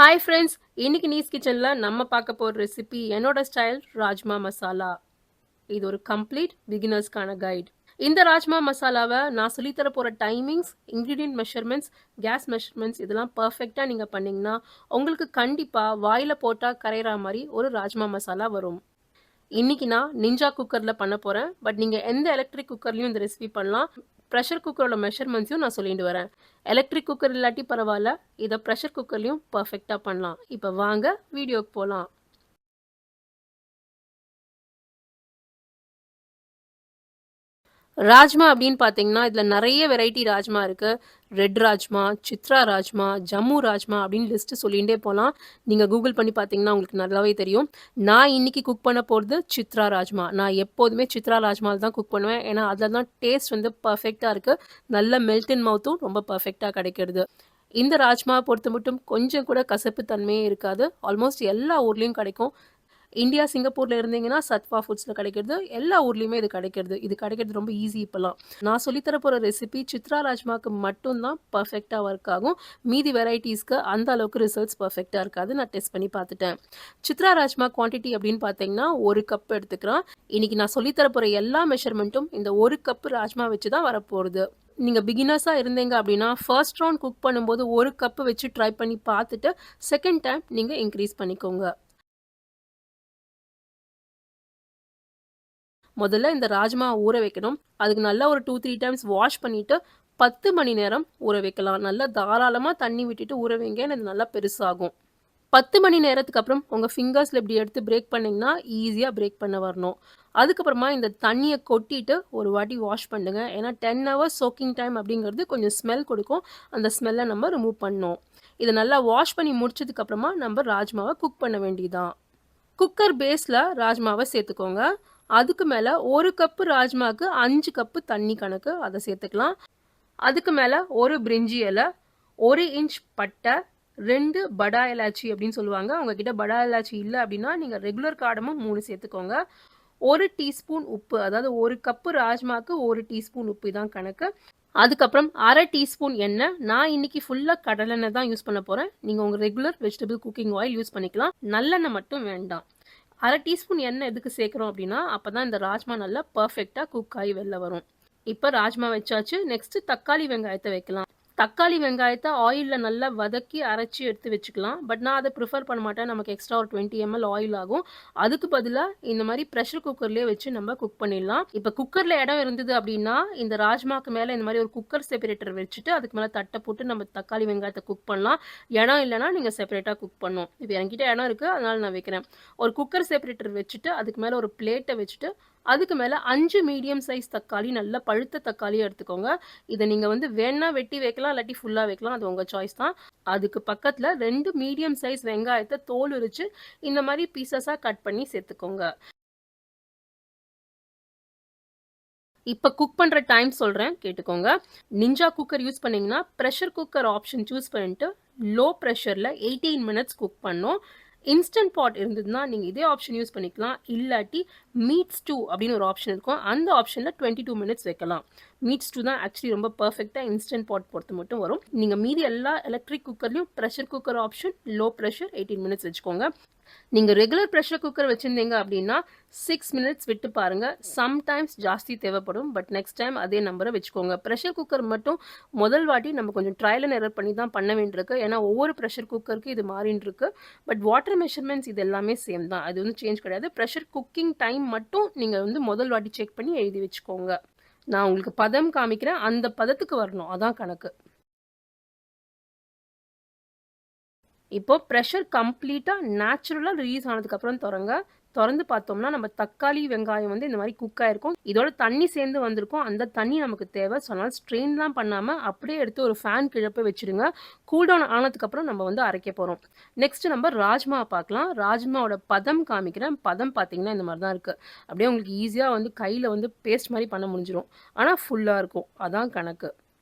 Hi friends, இன்னைக்கு knees கிச்சனில் நம்ம பார்க்க போகிற ரெசிபி என்னோட ஸ்டைல் ராஜ்மா மசாலா. இது ஒரு கம்ப்ளீட் பிகினர்ஸ்க்கான கைட். இந்த ராஜ்மா மசாலாவை நான் சொல்லித்தர போகிற timings, ingredient measurements, gas measurements இதெல்லாம் பர்ஃபெக்டாக நீங்கள் பண்ணிங்கன்னா உங்களுக்கு கண்டிப்பாக வாயில் போட்டால் கரையிற மாதிரி ஒரு ராஜ்மா மசாலா வரும். இன்னைக்கு நான் நிஞ்சா குக்கரில் பண்ண போகிறேன். பட் நீங்கள் எந்த எலக்ட்ரிக் குக்கர்லையும் இந்த ரெசிபி பண்ணலாம். ப்ரெஷர் குக்கரோட மெஷர்மெண்ட்ஸையும் நான் சொல்லிட்டு வரேன். எலக்ட்ரிக் குக்கர் இல்லாட்டி பரவாயில்ல, இதை ப்ரெஷர் குக்கர்லையும் பர்ஃபெக்டாக பண்ணலாம். இப்போ வாங்க வீடியோக்கு போகலாம். ராஜ்மா அப்படின்னு பார்த்தீங்கன்னா இதில் நிறைய வெரைட்டி ராஜ்மா இருக்குது. ரெட் ராஜ்மா, சித்ரா ராஜ்மா, ஜம்மு ராஜ்மா அப்படின்னு லிஸ்ட்டு சொல்லிகிட்டே போகலாம். நீங்கள் கூகுள் பண்ணி பார்த்தீங்கன்னா உங்களுக்கு நல்லாவே தெரியும். நான் இன்னைக்கு குக் பண்ண போகிறது சித்ரா ராஜ்மா. நான் எப்போதுமே சித்ரா ராஜ்மா தான் குக் பண்ணுவேன். ஏன்னா அதில் தான் டேஸ்ட் வந்து பர்ஃபெக்டாக இருக்குது. நல்ல மெல்ட் இன் மவுத்தும் ரொம்ப பர்ஃபெக்டாக கிடைக்கிறது. இந்த ராஜ்மா பொறுத்த மட்டும் கொஞ்சம் கூட கசப்பு தன்மையே இருக்காது. ஆல்மோஸ்ட் எல்லா ஊர்லேயும் கிடைக்கும். இந்தியா சிங்கப்பூரில் இருந்தீங்கன்னா சத்வா ஃபுட்ஸில் கிடைக்கிறது. எல்லா ஊர்லேயுமே இது கிடைக்கிறது. இது கிடைக்கிறது ரொம்ப ஈஸி இப்போலாம். நான் சொல்லித்தர போகிற ரெசிபி சித்ரா ராஜ்மாவுக்கு மட்டும்தான் பர்ஃபெக்டாக ஒர்க் ஆகும். மீதி வெரைட்டிஸ்க்கு அந்த அளவுக்கு ரிசல்ட்ஸ் பர்ஃபெக்டாக இருக்காது. நான் டெஸ்ட் பண்ணி பார்த்துட்டேன். சித்ரா ராஜ்மா குவான்டிட்டி அப்படின்னு பார்த்தீங்கன்னா 1 கப் எடுத்துக்கிறேன். இன்றைக்கி நான் சொல்லித்தர போகிற எல்லா மெஷர்மெண்ட்டும் இந்த 1 கப் ராஜ்மா வச்சு தான் வரப்போகுது. நீங்கள் பிகினர்ஸாக இருந்தீங்க அப்படின்னா ஃபர்ஸ்ட் ரவுண்ட் குக் பண்ணும்போது 1 கப்பு வச்சு ட்ரை பண்ணி பார்த்துட்டு செகண்ட் டைம் நீங்கள் இன்க்ரீஸ் பண்ணிக்கோங்க. முதல்ல இந்த ராஜ்மா ஊற வைக்கணும். அதுக்கு நல்லா ஒரு 2-3 டைம்ஸ் வாஷ் பண்ணிவிட்டு 10 மணி நேரம் ஊற வைக்கலாம். நல்லா தாராளமாக தண்ணி விட்டுட்டு ஊற வைங்க. இது நல்லா பெருசாகும். 10 மணி நேரத்துக்கு அப்புறம் உங்கள் ஃபிங்கர்ஸில் இப்படி எடுத்து பிரேக் பண்ணிங்கன்னா ஈஸியாக பிரேக் பண்ண வரணும். அதுக்கப்புறமா இந்த தண்ணியை கொட்டிட்டு ஒரு வாட்டி வாஷ் பண்ணுங்க. ஏன்னா 10 ஹவர்ஸ் சோக்கிங் டைம் அப்படிங்கிறது கொஞ்சம் ஸ்மெல் கொடுக்கும். அந்த ஸ்மெல்லை நம்ம ரிமூவ் பண்ணணும். இதை நல்லா வாஷ் பண்ணி முடிச்சதுக்கப்புறமா நம்ம ராஜ்மாவை குக் பண்ண வேண்டியதான். குக்கர் பேஸில் ராஜ்மாவை சேர்த்துக்கோங்க. அதுக்கு மேலே 1 கப்பு ராஜ்மாவுக்கு 5 கப்பு தண்ணி கணக்கு அதை சேர்த்துக்கலாம். அதுக்கு மேலே ஒரு பிரிஞ்சி இலை, 1 இன்ச் பட்டை, 2 படா இலாச்சி அப்படின்னு சொல்லுவாங்க. உங்ககிட்ட படா இலாச்சி இல்லை அப்படின்னா நீங்கள் ரெகுலர் காடமும் 3 சேர்த்துக்கோங்க. 1 டீஸ்பூன் உப்பு, அதாவது 1 கப்பு ராஜ்மாவுக்கு 1 டீஸ்பூன் உப்பு தான் கணக்கு. அதுக்கப்புறம் 1/2 டீஸ்பூன் எண்ணெய். நான் இன்னைக்கு ஃபுல்லாக கடலெண்ணெய் தான் யூஸ் பண்ண போகிறேன். நீங்கள் உங்கள் regular vegetable cooking oil use பண்ணிக்கலாம். நல்லெண்ணெய் மட்டும் வேண்டாம். 1/2 டீஸ்பூன் எண்ணெய் எதுக்கு சேர்க்குறோம் அப்படின்னா அப்போ தான் இந்த ராஜ்மா நல்லா பர்ஃபெக்டாக குக் ஆகி வெளில வரும். இப்போ ராஜ்மா வச்சாச்சு. நெக்ஸ்ட்டு தக்காளி வெங்காயத்தை வைக்கலாம். தக்காளி வெங்காயத்தை ஆயிலில் நல்லா வதக்கி அரைச்சி எடுத்து வச்சுக்கலாம். பட் நான் அதை ப்ரிஃபர் பண்ண மாட்டேன். நமக்கு எக்ஸ்ட்ரா ஒரு 20 ml ஆயில் ஆகும். அதுக்கு பதிலாக இந்த மாதிரி ப்ரெஷர் குக்கர்லேயே வச்சு நம்ம குக் பண்ணிடலாம். இப்போ குக்கரில் இடம் இருந்தது அப்படின்னா இந்த ராஜ்மாக்கு மேலே இந்த மாதிரி ஒரு குக்கர் செப்பரேட்டர் வச்சுட்டு அதுக்கு மேலே தட்டை போட்டு நம்ம தக்காளி வெங்காயத்தை குக் பண்ணலாம். இடம் இல்லைன்னா நீங்கள் செப்பரேட்டாக குக் பண்ணணும். இப்போ என்கிட்ட இடம் இருக்குது, அதனால் நான் வைக்கிறேன். ஒரு குக்கர் செப்பரேட்டர் வச்சுட்டு அதுக்கு மேலே ஒரு பிளேட்டை வச்சுட்டு அதுக்கு மேலே 5 மீடியம் சைஸ் தக்காளி, நல்ல பழுத்த தக்காளியை எடுத்துக்கோங்க. இதை நீங்கள் வந்து வேணா வெட்டி வைக்கலாம், இல்லாட்டி ஃபுல்லாக வைக்கலாம். அது உங்கள் சாய்ஸ் தான். அதுக்கு பக்கத்தில் 2 மீடியம் சைஸ் வெங்காயத்தை தோல் உரிச்சு இந்த மாதிரி பீசஸாக கட் பண்ணி சேர்த்துக்கோங்க. இப்போ குக் பண்ணுற டைம் சொல்கிறேன், கேட்டுக்கோங்க. நிஞ்சா குக்கர் யூஸ் பண்ணிங்கன்னா ப்ரெஷர் குக்கர் ஆப்ஷன் சூஸ் பண்ணிட்டு லோ ப்ரெஷரில் 18 மினிட்ஸ் குக் பண்ணோம். இன்ஸ்டன்ட் பாட் இருந்ததுன்னா நீங்கள் இதே ஆப்ஷன் யூஸ் பண்ணிக்கலாம். இல்லாட்டி மீட் ஸ்டூ அப்படின்னு ஒரு ஆப்ஷன் இருக்கும். அந்த ஆப்ஷனில் 22 மினிட்ஸ் வைக்கலாம். மீட் ஸ்டூ தான் ஆக்சுவலி ரொம்ப பர்ஃபெக்டாக இன்ஸ்டன்ட் பாட் பொறுத்து மட்டும் வரும். நீங்கள் மீதி எல்லா எலக்ட்ரிக் குக்கர்லையும் pressure cooker option low pressure 18 minutes வச்சுக்கோங்க. நீங்கள் ரெகுலர் ப்ரெஷர் குக்கர் வச்சுருந்தீங்க அப்படின்னா 6 மினிட்ஸ் விட்டு பாருங்கள். சம்டைம்ஸ் ஜாஸ்தி தேவைப்படும். பட் நெக்ஸ்ட் டைம் அதே நம்பரை வச்சுக்கோங்க. ப்ரெஷர் குக்கர் மட்டும் முதல் வாட்டி நம்ம கொஞ்சம் ட்ரையல் அண்ட் எரர் பண்ணி தான் பண்ண வேண்டியிருக்கு. ஏன்னா ஒவ்வொரு ப்ரெஷர் குக்கருக்கு இது மாறின்னு இருக்கு. பட் வாட்டர் மெஷர்மெண்ட்ஸ் இது எல்லாமே சேம் தான். அது வந்து சேஞ்ச் கிடையாது. ப்ரெஷர் குக்கிங் டைம் மட்டும் நீங்கள் வந்து முதல் வாட்டி செக் பண்ணி எழுதி வச்சுக்கோங்க. நான் உங்களுக்கு பதம் காமிக்கிறேன், அந்த பதத்துக்கு வரணும், அதான் கணக்கு. இப்போ ப்ரெஷர் கம்ப்ளீட்டாக நேச்சுரலாக ரிலீஸ் ஆனதுக்கப்புறம் திறந்து பார்த்தோம்னா நம்ம தக்காளி வெங்காயம் வந்து இந்த மாதிரி குக் ஆகிருக்கும். இதோட தண்ணி சேர்ந்து வந்திருக்கும். அந்த தண்ணி நமக்கு தேவை. ஸோ அதனால் ஸ்ட்ரெயின்லாம் பண்ணாமல் அப்படியே எடுத்து ஒரு ஃபேன் கிழப்ப வச்சுடுங்க. கூல்டவுன் ஆனதுக்கப்புறம் நம்ம வந்து அரைக்க போகிறோம். நெக்ஸ்ட் நம்ம ராஜ்மா பார்க்கலாம். ராஜ்மாவோட பதம் காமிக்கிறேன். பதம் பார்த்தீங்கன்னா இந்த மாதிரி தான் இருக்குது. அப்படியே உங்களுக்கு ஈஸியாக வந்து கையில் வந்து பேஸ்ட் மாதிரி பண்ண முடிஞ்சிடும். ஆனால் ஃபுல்லாக இருக்கும், அதான் கணக்கு.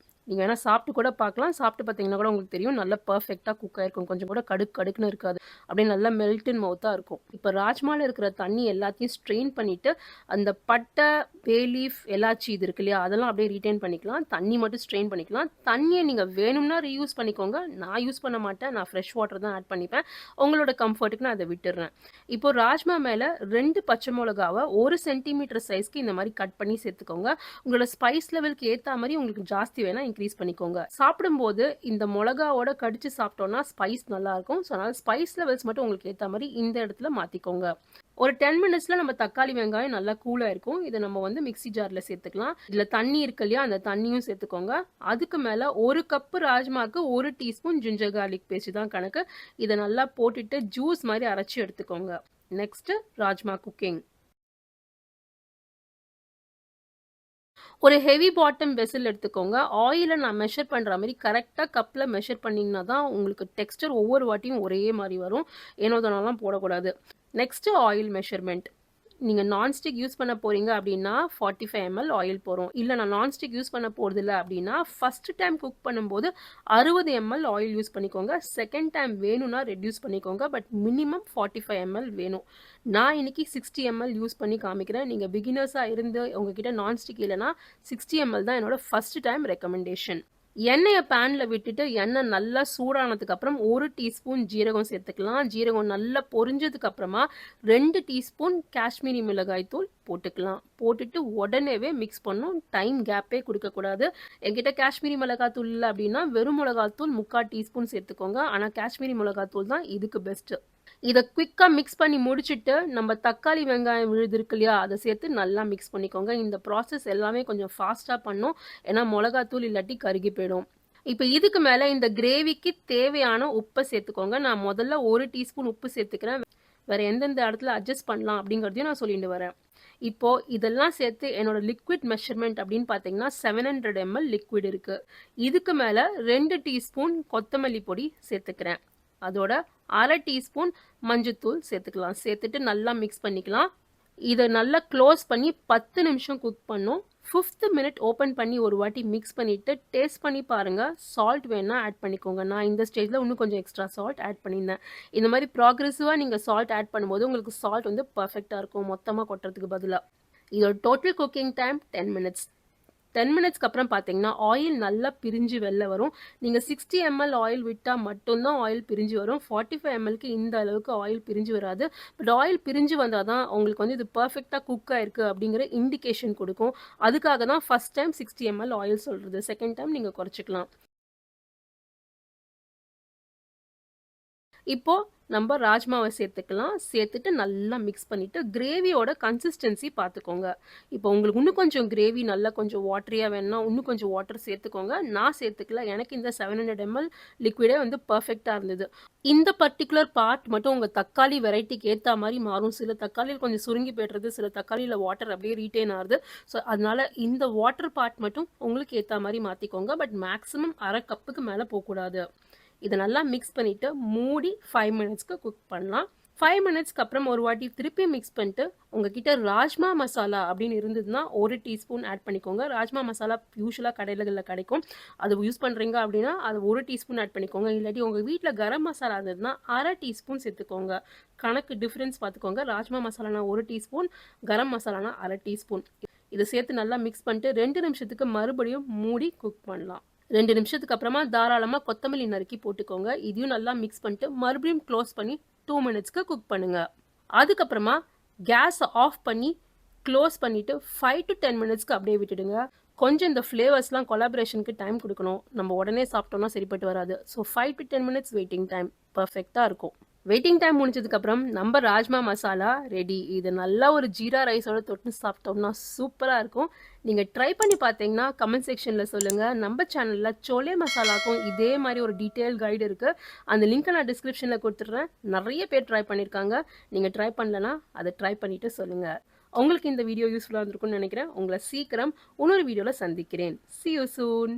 நீங்க வேணா சாப்பிட்டு கூட பார்க்கலாம். சாப்பிட்டு பார்த்தீங்கன்னா கூட உங்களுக்கு தெரியும். நல்லா பெர்ஃபெக்ட்டா குக் ஆயிருக்கும். கொஞ்சம் கூட கடுக்குன்னு இருக்காது. அப்படியே நல்லா மெல்ட் இன் மவுத்தா இருக்கும். இப்ப ராஜ்மால இருக்கிற தண்ணி எல்லாத்தையும் ஸ்ட்ரெயின் பண்ணிட்டு, அந்த பட்டை, பே லீஃப், எலாச்சி இது இருக்கு இல்லையா? அதெல்லாம் அப்படியே ரிட்டெயின் பண்ணிக்கலாம். தண்ணி மட்டும் ஸ்ட்ரெயின் பண்ணிக்கலாம். தண்ணிய நீங்க வேணும்னா ரீயூஸ் பண்ணிக்கோங்க. நான் யூஸ் பண்ண மாட்டேன். நான் ஃப்ரெஷ் வாட்டர் தான் ஆட் பண்ணிப்பேன். உங்களோட கம்ஃபர்ட்டுக்கு நான் அத விட்டுர்றேன். இப்போ ராஜ்மா மேல 2 பச்சை மிளகாவ 1 சென்டிமீட்டர் சைஸ்க்கு இந்த மாரி கட் பண்ணி சேர்த்துக்கோங்க. உங்களோட ஸ்பைஸ் லெவலுக்கு ஏத்தா மாரி உங்களுக்கு ஜாஸ்தி வேணா இன்க்ரீஸ் பண்ணிக்கோங்க. சாப்பிடும்போது இந்த மிளகாவோட கடிச்சு சாப்பிட்டோம்னா ஸ்பைஸ் நல்லாருக்கும். ஸோ அதனால ஸ்பைஸ் லெவல்ஸ் மட்டும் உங்களுக்கு ஏத்த மாரி இந்த இடத்துல மாத்திக்கோங்க. ஒரு 10 மினிட்ஸ்ல நம்ம தக்காளி வெங்காயம் நல்லா கூலா இருக்கும். இத நம்ம வந்து மிக்ஸி ஜார்ல சேர்த்துக்கலாம். இதுல தண்ணி இருக்கு இல்லையா? அந்த தண்ணியும் சேர்த்துக்கோங்க. அதுக்கு மேல 1 கப் ராஜ்மாக்கு 1 டீஸ்பூன் ஜிஞ்சர் கார்லிக் பேஸ்ட் தான் கணக்கு. இத நல்லா போட்டுட்டு ஜூஸ் மாரி அரைச்சு எடுத்துக்கோங்க. Next rajma cooking. ஒரு ஹெவி பாட்டம் வெசல் எடுத்துக்கோங்க. ஆயில நான் மெஷர் பண்ற மாரி கரெக்ட்டா கப்ல மெஷர் பண்ணீங்கன்னா தான் உங்களுக்கு டெக்ஸ்சர் ஒவ்வொரு வாட்டியும் ஒரே மாரி வரும். ஏனோ தானோலாம் போடக்கூடாது. Next oil measurement. நீங்க நான்ஸ்டிக் யூஸ் பண்ண போறீங்க அப்படின்னா 45 ml ஆயில் போறோம். இல்ல நான் நான்ஸ்டிக் யூஸ் பண்ண போறதில்ல அப்படின்னா ஃபர்ஸ்ட் டைம் குக் பண்ணும்போது 60 ml ஆயில் யூஸ் பண்ணிக்கோங்க. செகண்ட் டைம் வேணும்னா ரெடியூஸ் பண்ணிக்கோங்க. பட் மினிமம் 45 ml வேணும். நான் இன்னைக்கு 60 ml யூஸ் பண்ணி காமிக்கிறேன். நீங்க பிகினர்ஸா இருந்து உங்ககிட்ட நான்ஸ்டிக் இல்லைன்னா 60 ml தான் என்னோட ஃபர்ஸ்ட் டைம் ரெக்கமெண்டேஷன். எண்ணெய பேன்ல விட்டுட்டு எண்ணெய் நல்லா சூடானதுக்கு அப்புறம் 1 டீஸ்பூன் ஜீரகம் சேர்த்துக்கலாம். ஜீரகம் நல்லா பொரிஞ்சதுக்கு அப்புறமா 2 டீஸ்பூன் காஷ்மீரி மிளகாய் தூள் போட்டுக்கலாம். போட்டுட்டு உடனேவே மிக்ஸ் பண்ணும். டைம் கேப்பே கொடுக்கக்கூடாது. என்கிட்ட காஷ்மீரி மிளகாய் தூள் இல்லை அப்படின்னா வெறும் மிளகாய் தூள் 3/4 டீஸ்பூன் சேர்த்துக்கோங்க. ஆனால் காஷ்மீரி மிளகாய் தூள் தான் இதுக்கு பெஸ்ட். இதை குவிக்கா மிக்ஸ் பண்ணி முடிச்சுட்டு நம்ம தக்காளி வெங்காயம் விழுது இருக்கு இல்லையா? அதை சேர்த்து நல்லா மிக்ஸ் பண்ணிக்கோங்க. இந்த ப்ராசஸ் எல்லாமே கொஞ்சம் ஃபாஸ்ட்டாக பண்ணும். ஏன்னா மிளகாத்தூள் இல்லாட்டி கருகி போயிடும். இப்போ இதுக்கு மேலே இந்த கிரேவிக்கு தேவையான உப்பை சேர்த்துக்கோங்க. நான் முதல்ல 1 டீஸ்பூன் உப்பு சேர்த்துக்கிறேன். வேற எந்தெந்த இடத்துல அட்ஜஸ்ட் பண்ணலாம் அப்படிங்கிறதையும் நான் சொல்லிட்டு வரேன். இப்போ இதெல்லாம் சேர்த்து என்னோட லிக்விட் மெஷர்மெண்ட் அப்படின்னு பார்த்தீங்கன்னா 700 ml லிக்விட் இருக்கு. இதுக்கு மேலே 2 டீஸ்பூன் கொத்தமல்லி பொடி சேர்த்துக்கிறேன். அதோட 1/2 டீஸ்பூன் மஞ்சத்தூள் சேர்த்துக்கலாம். சேர்த்துட்டு நல்லா மிக்ஸ் பண்ணிக்கலாம். இதை நல்லா க்ளோஸ் பண்ணி 10 நிமிஷம் குக் பண்ணும். 5th மினிட் ஓப்பன் பண்ணி ஒரு வாட்டி மிக்ஸ் பண்ணிட்டு டேஸ்ட் பண்ணி பாருங்க. சால்ட் வேணா ஆட் பண்ணிக்கோங்க. நான் இந்த ஸ்டேஜில் இன்னும் கொஞ்சம் எக்ஸ்ட்ரா சால்ட் ஆட் பண்ணியிருந்தேன். இந்த மாதிரி ப்ராக்ரெசிவாக நீங்கள் சால்ட் ஆட் பண்ணும்போது உங்களுக்கு சால்ட் வந்து பர்ஃபெக்டாக இருக்கும், மொத்தமாக கொட்டுறதுக்கு பதிலாக. இதோட டோட்டல் குக்கிங் டைம் 10 மினிட்ஸ். 10 மினிட்ஸ்க்கு அப்புறம் பார்த்தீங்கன்னா ஆயில் நல்லா பிரிஞ்சு வெளில வரும். நீங்கள் 60 ml ஆயில் விட்டால் மட்டும்தான் ஆயில் பிரிஞ்சு வரும். 45 mlக்கு இந்த அளவுக்கு ஆயில் பிரிஞ்சு வராது. பட் ஆயில் பிரிஞ்சு வந்தால் தான் உங்களுக்கு வந்து இது பர்ஃபெக்டாக குக் ஆயிருக்கு அப்படிங்கிற இண்டிகேஷன் கொடுக்கும். அதுக்காக தான் ஃபர்ஸ்ட் டைம் 60 ml ஆயில் சொல்கிறது. செகண்ட் டைம் நீங்கள் குறைச்சிக்கலாம். இப்போ நம்ம ராஜ்மாவை சேர்த்துக்கலாம். சேர்த்துட்டு நல்லா மிக்ஸ் பண்ணிட்டு கிரேவியோட கன்சிஸ்டன்சி பார்த்துக்கோங்க. இப்போ உங்களுக்கு இன்னும் கொஞ்சம் கிரேவி நல்லா கொஞ்சம் வாட்டரியாக வேணும்னா இன்னும் கொஞ்சம் வாட்டர் சேர்த்துக்கோங்க. நான் சேர்த்துக்கல. எனக்கு இந்த 700 ml லிக்விடே வந்து பர்ஃபெக்டாக இருந்தது. இந்த பர்டிகுலர் பார்ட் மட்டும் உங்கள் தக்காளி வெரைட்டிக்கு ஏற்ற மாதிரி மாறும். சில தக்காளியில் கொஞ்சம் சுருங்கி போய்டுறது, சில தக்காளியில் வாட்டர் அப்படியே ரீட்டைன் ஆகுது. ஸோ அதனால இந்த வாட்டர் பார்ட் மட்டும் உங்களுக்கு ஏற்ற மாதிரி மாற்றிக்கோங்க. பட் மேக்ஸிமம் 1/2 கப்புக்கு மேலே போகக்கூடாது. இதை நல்லா மிக்ஸ் பண்ணிவிட்டு மூடி 5 மினிட்ஸ்க்கு குக் பண்ணலாம். 5 மினிட்ஸ்க்கு அப்புறம் ஒரு வாட்டி திருப்பி மிக்ஸ் பண்ணிட்டு உங்ககிட்ட ராஜ்மா மசாலா அப்படின்னு இருந்ததுன்னா 1 டீஸ்பூன் ஆட் பண்ணிக்கோங்க. ராஜ்மா மசாலா யூஸ்வலாக கடைகளில் கிடைக்கும். அது யூஸ் பண்ணுறீங்க அப்படின்னா அது 1 டீஸ்பூன் ஆட் பண்ணிக்கோங்க. இல்லாட்டி உங்கள் வீட்டில் கரம் மசாலா இருந்ததுன்னா 1/2 டீஸ்பூன் சேர்த்துக்கோங்க. கணக்கு டிஃப்ரென்ஸ் பார்த்துக்கோங்க. ராஜ்மா மசாலானா 1 டீஸ்பூன், கரம் மசாலானா 1/2 டீஸ்பூன். இதை சேர்த்து நல்லா மிக்ஸ் பண்ணிட்டு 2 நிமிஷத்துக்கு மறுபடியும் மூடி குக் பண்ணலாம். 2 நிமிஷத்துக்கு அப்புறமா தாராளமாக கொத்தமல்லி நறுக்கி போட்டுக்கோங்க. இதையும் நல்லா மிக்ஸ் பண்ணிட்டு மறுபடியும் க்ளோஸ் பண்ணி 2 மினிட்ஸ்க்கு குக் பண்ணுங்க. அதுக்கப்புறமா கேஸை ஆஃப் பண்ணி க்ளோஸ் பண்ணிவிட்டு 5 to 10 மினிட்ஸ்க்கு அப்படியே விட்டுடுங்க. கொஞ்சம் இந்த ஃப்ளேவர்ஸ்லாம் கொலாபரேஷனுக்கு டைம் கொடுக்கணும். நம்ம உடனே சாப்பிட்டோம்னா சரிப்பட்டு வராது. So 5 to 10 minutes waiting time பர்ஃபெக்டாக இருக்கும். வெயிட்டிங் டைம் முடிஞ்சதுக்கப்புறம் நம்ம ராஜ்மா மசாலா ரெடி. இது நல்லா ஒரு ஜீரா ரைஸோட தொட்டு சாப்பிட்டோம்னா சூப்பராக இருக்கும். நீங்கள் ட்ரை பண்ணி பார்த்தீங்கன்னா கமெண்ட் செக்ஷனில் சொல்லுங்கள். நம்ம சேனலில் சோலே மசாலாக்கும் இதே மாதிரி ஒரு டீட்டெயில் கைடு இருக்குது. அந்த லிங்க்கை நான் டிஸ்கிரிப்ஷனில் கொடுத்துட்றேன். நிறைய பேர் ட்ரை பண்ணியிருக்காங்க. நீங்கள் ட்ரை பண்ணலன்னா அதை ட்ரை பண்ணிவிட்டு சொல்லுங்கள். உங்களுக்கு இந்த வீடியோ யூஸ்ஃபுல்லாக இருந்திருக்கும்னு நினைக்கிறேன். உங்களை சீக்கிரம் இன்னொரு வீடியோவில் சந்திக்கிறேன். See you soon.